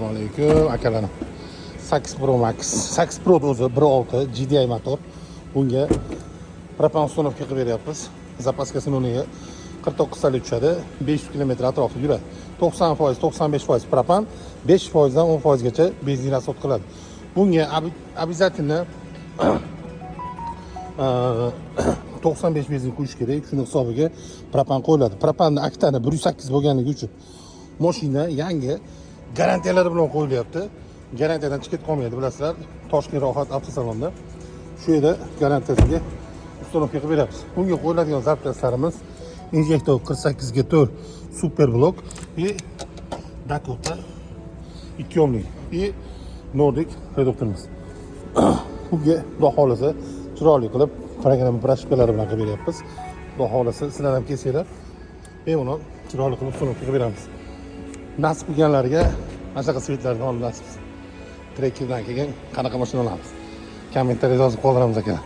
Assalomu alaykum akalarim. 8 Pro Max, 8 Pro o'zi 1.6 GDI motor. Bunga propan uстановка qilib beryapmiz. Zapaskasini o'rniga 49 tali tushadi, 500 km atrofida yuradi. 90%, 95% propan, 5% dan 10% gacha benzin rasxod qiladi. Bunga обязательно 95 benzin qo'yish kerak. Shuni hisobiga propan qo'yiladi. Propanning oktani 108 bo'lganligi uchun mashina yangi garantiyalari bilan qo'yilyapti. Garantiyadan chiqib qolmaydi, bilasizlar. Toshkent Rohat avtosalonda shu yerda garantiyasiga uстановка qilib beramiz. Bunga qo'yiladigan zapchastlarimiz injektor 48 ga 4 super blok и Dakota 2 ohmli и Nordic reduktorimiz. Bunga xudo xolasa chiroyli qilib programma proshkalari bilan qilib beryapmiz. Xudo xolasa sizlar ham kelsanglar, bemalol chiroyli qilib uстановка qilib beramiz. Nasib qilganlarga mana shunaqa svetlarni olib nasib. Trekkidan keyin qanaqa mashina olamiz? Kommentariyada yozib qoldiramiz aka.